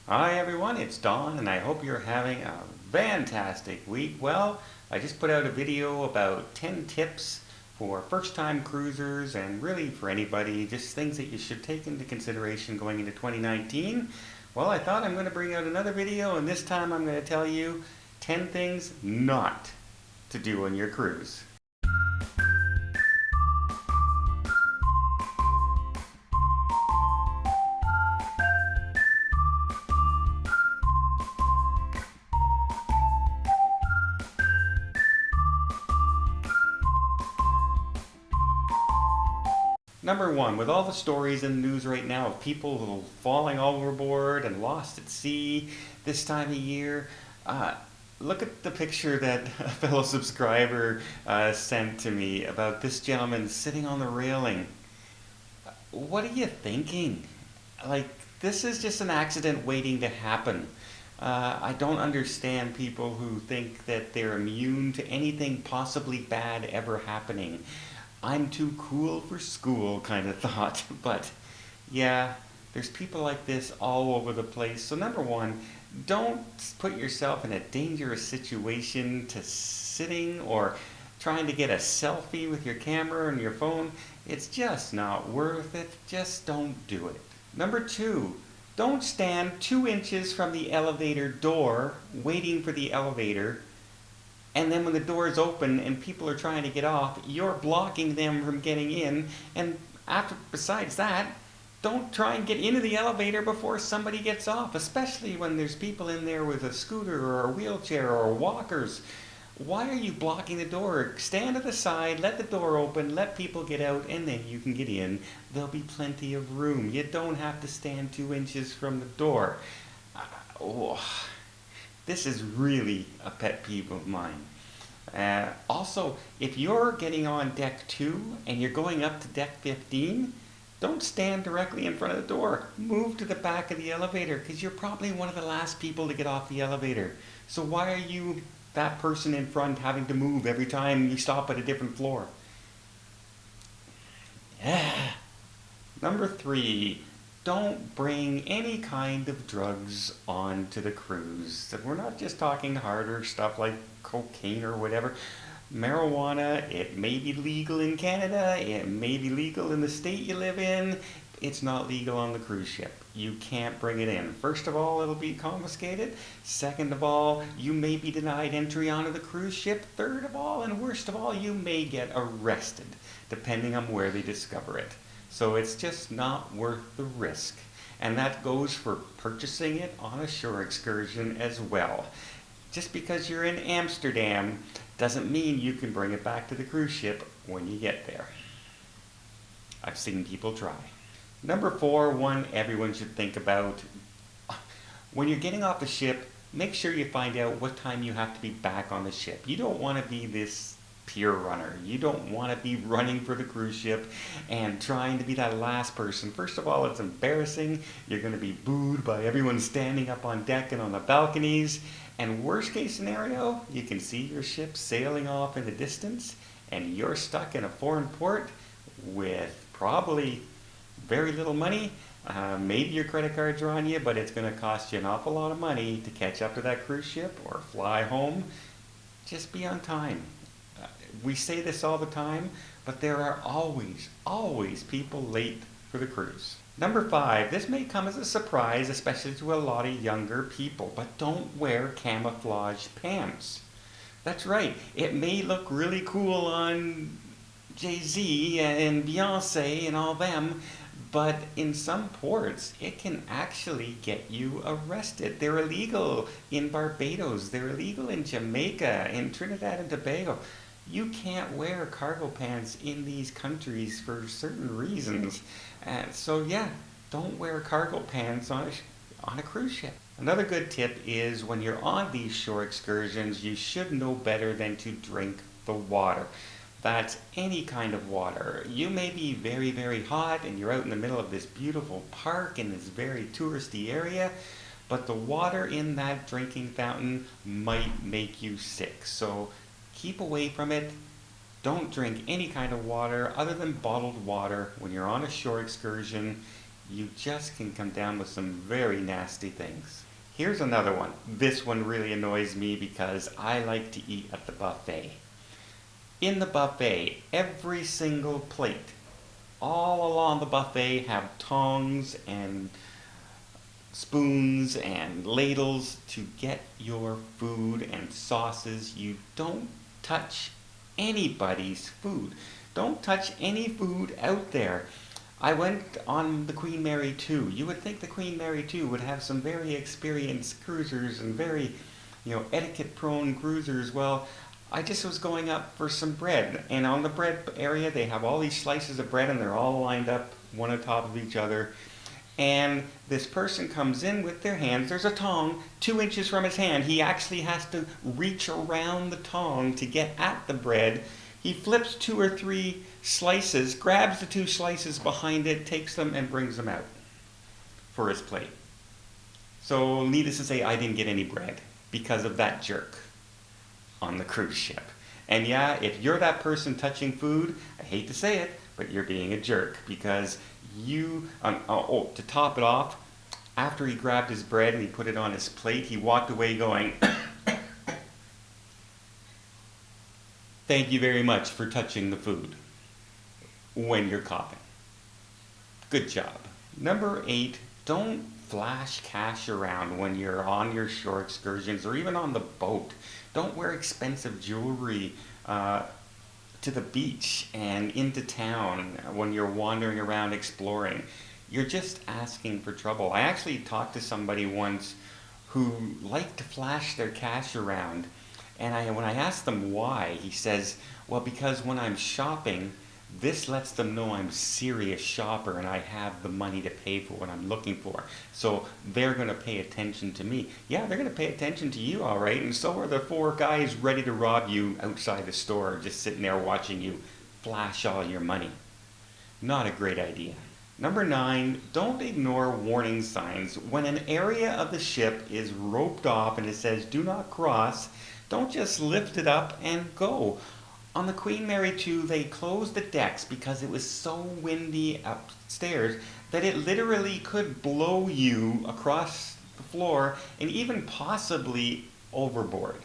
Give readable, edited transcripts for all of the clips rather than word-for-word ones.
Hi everyone, it's Don and I hope you're having a fantastic week. Well, I just put out a video about 10 tips for first-time cruisers and really for anybody, just things that you should take into consideration going into 2019. Well, I thought I'm going to bring out another video and this time I'm going to tell you 10 things not to do on your cruise. Number one, with all the stories in the news right now of people falling overboard and lost at sea this time of year, uh, look at the picture that a fellow subscriber sent to me about this gentleman sitting on the railing. What are you thinking? Like, this is just an accident waiting to happen. I don't understand people who think that they're immune to anything possibly bad ever happening. I'm too cool for school kind of thought. But yeah, there's people like this all over the place. So, number one, don't put yourself in a dangerous situation to sitting or trying to get a selfie with your camera and your phone. It's just not worth it. Just don't do it. Number two, don't stand 2 inches from the elevator door waiting for the elevator, and then when the door is open and people are trying to get off, you're blocking them from getting in. And besides that, don't try and get into the elevator before somebody gets off, especially when there's people in there with a scooter or a wheelchair or walkers. Why are you blocking the door? Stand to the side, let the door open, let people get out, and then you can get in. There'll be plenty of room. You don't have to stand 2 inches from the door. Oh, this is really a pet peeve of mine. Also, if you're getting on deck 2 and you're going up to deck 15, don't stand directly in front of the door. Move to the back of the elevator because you're probably one of the last people to get off the elevator. So why are you that person in front having to move every time you stop at a different floor? Yeah. Number three, don't bring any kind of drugs onto the cruise. We're not just talking harder stuff like cocaine or whatever. Marijuana, it may be legal in Canada, it may be legal in the state you live in. It's not legal on the cruise ship. You can't bring it in. First of all, it'll be confiscated. Second of all, you may be denied entry onto the cruise ship. Third of all, and worst of all, you may get arrested, depending on where they discover it. So it's just not worth the risk. And that goes for purchasing it on a shore excursion as well. Just because you're in Amsterdam doesn't mean you can bring it back to the cruise ship when you get there. I've seen people try. Number four, one everyone should think about. When you're getting off the ship, make sure you find out what time you have to be back on the ship. You don't want to be this pier runner. You don't want to be running for the cruise ship and trying to be that last person. First of all, it's embarrassing. You're going to be booed by everyone standing up on deck and on the balconies. And worst case scenario, you can see your ship sailing off in the distance and you're stuck in a foreign port with probably very little money. Maybe your credit cards are on you, but it's going to cost you an awful lot of money to catch up to that cruise ship or fly home. Just be on time. We say this all the time, but there are always people late for the cruise. Number five, this may come as a surprise, especially to a lot of younger people, but don't wear camouflage pants. That's right, it may look really cool on Jay-Z and Beyonce and all them, but in some ports, it can actually get you arrested. They're illegal in Barbados, they're illegal in Jamaica, in Trinidad and Tobago. You can't wear cargo pants in these countries for certain reasons. So yeah, don't wear cargo pants on a cruise ship. Another good tip is when you're on these shore excursions, you should know better than to drink the water. That's any kind of water. You may be very hot and you're out in the middle of this beautiful park in this very touristy area, but the water in that drinking fountain might make you sick. So keep away from it. Don't drink any kind of water other than bottled water when you're on a shore excursion. you just can come down with some very nasty things. Here's another one. This one really annoys me because I like to eat at the buffet. In the buffet, every single plate, all along the buffet, have tongs and spoons and ladles to get your food and sauces. You don't touch anybody's food. Don't touch any food out there. I went on the Queen Mary 2. You would think the Queen Mary 2 would have some very experienced cruisers and very, etiquette prone cruisers. Well, I just was going up for some bread, and on the bread area they have all these slices of bread and they're all lined up one on top of each other. And this person comes in with their hands. There's a tong 2 inches from his hand. He actually has to reach around the tong to get at the bread. He flips 2 or 3 slices, grabs the 2 slices behind it, takes them and brings them out for his plate. So needless to say, I didn't get any bread because of that jerk on the cruise ship. And yeah, if you're that person touching food, I hate to say it, but you're being a jerk because to top it off, after he grabbed his bread and he put it on his plate, he walked away going, "Thank you very much for touching the food," when you're coughing. Good job. Number 8, don't flash cash around when you're on your shore excursions or even on the boat. Don't wear expensive jewelry to the beach and into town when you're wandering around exploring. You're just asking for trouble. I actually talked to somebody once who liked to flash their cash around, and when I asked them why, he says, well, because when I'm shopping, this lets them know I'm a serious shopper and I have the money to pay for what I'm looking for. So they're going to pay attention to me. Yeah, they're going to pay attention to you, all right, and so are the 4 guys ready to rob you outside the store, just sitting there watching you flash all your money. Not a great idea. Number 9, don't ignore warning signs. When an area of the ship is roped off and it says do not cross, don't just lift it up and go. On the Queen Mary 2, they closed the decks because it was so windy upstairs that it literally could blow you across the floor and even possibly overboard.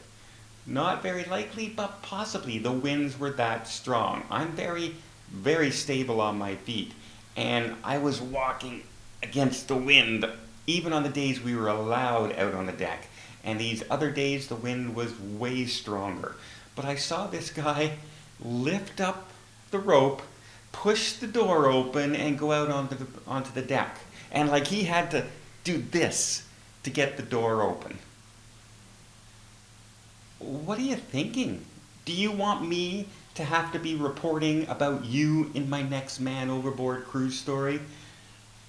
Not very likely, but possibly. The winds were that strong. I'm very, very stable on my feet, and I was walking against the wind even on the days we were allowed out on the deck. And these other days, the wind was way stronger. But I saw this guy lift up the rope, push the door open, and go out onto the deck. And like he had to do this to get the door open. What are you thinking? Do you want me to have to be reporting about you in my next Man Overboard cruise story?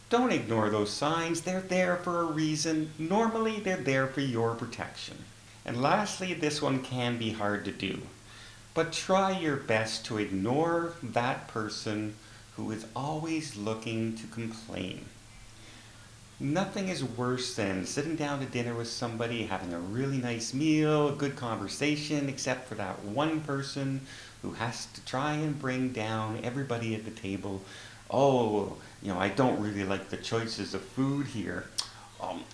Don't ignore those signs. They're there for a reason. Normally, they're there for your protection. And lastly, this one can be hard to do. But try your best to ignore that person who is always looking to complain. Nothing is worse than sitting down to dinner with somebody, having a really nice meal, a good conversation, except for that one person who has to try and bring down everybody at the table. Oh, I don't really like the choices of food here.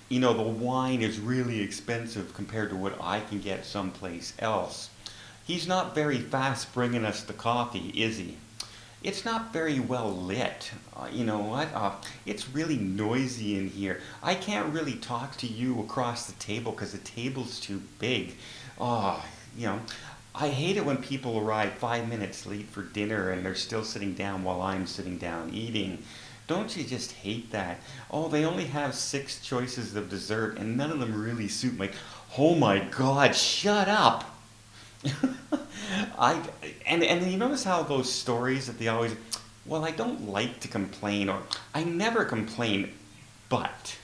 The wine is really expensive compared to what I can get someplace else. He's not very fast bringing us the coffee, is he? It's not very well lit. You know what? It's really noisy in here. I can't really talk to you across the table because the table's too big. I hate it when people arrive 5 minutes late for dinner and they're still sitting down while I'm sitting down eating. Don't you just hate that? Oh, they only have 6 choices of dessert and none of them really suit my... Oh my God, shut up! And you notice how those stories that they always, well, I don't like to complain, or I never complain, but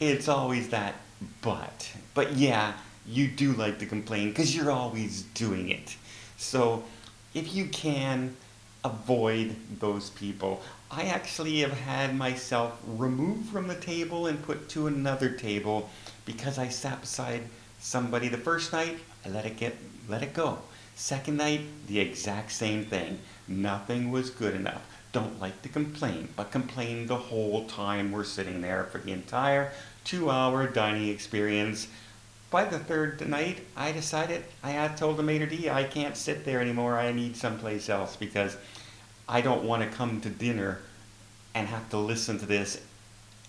it's always that but. But yeah, you do like to complain because you're always doing it. So if you can avoid those people, I actually have had myself removed from the table and put to another table because I sat beside somebody. The first night, I let it go. Second night, the exact same thing. Nothing was good enough. don't like to complain, but complain the whole time we're sitting there for the entire 2-hour dining experience. By the third night, I decided, I had told the maitre d' I can't sit there anymore, I need someplace else, because I don't want to come to dinner and have to listen to this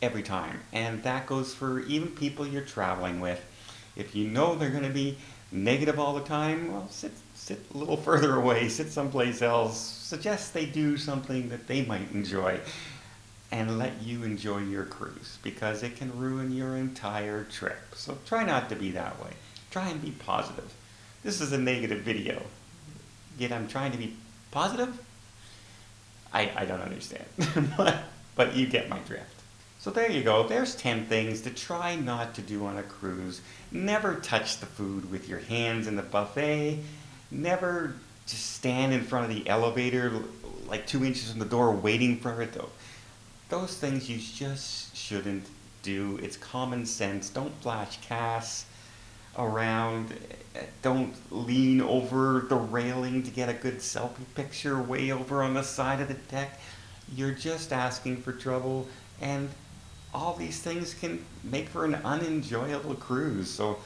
every time. And that goes for even people you're traveling with. If you know they're going to be negative all the time, well, sit a little further away, sit someplace else. Suggest they do something that they might enjoy and let you enjoy your cruise, because it can ruin your entire trip. So try not to be that way. Try and be positive. This is a negative video, yet I'm trying to be positive? I don't understand, but you get my drift. So there you go. There's 10 things to try not to do on a cruise. Never touch the food with your hands in the buffet. Never just stand in front of the elevator like 2 inches from the door waiting for it. Those things you just shouldn't do. It's common sense. Don't flash cash around. Don't lean over the railing to get a good selfie picture way over on the side of the deck. You're just asking for trouble, and all these things can make for an unenjoyable cruise, so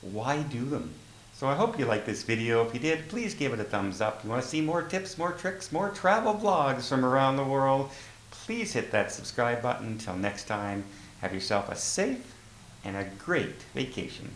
why do them? So I hope you liked this video. If you did, please give it a thumbs up. If you want to see more tips, more tricks, more travel vlogs from around the world, please hit that subscribe button. Until next time, have yourself a safe and a great vacation.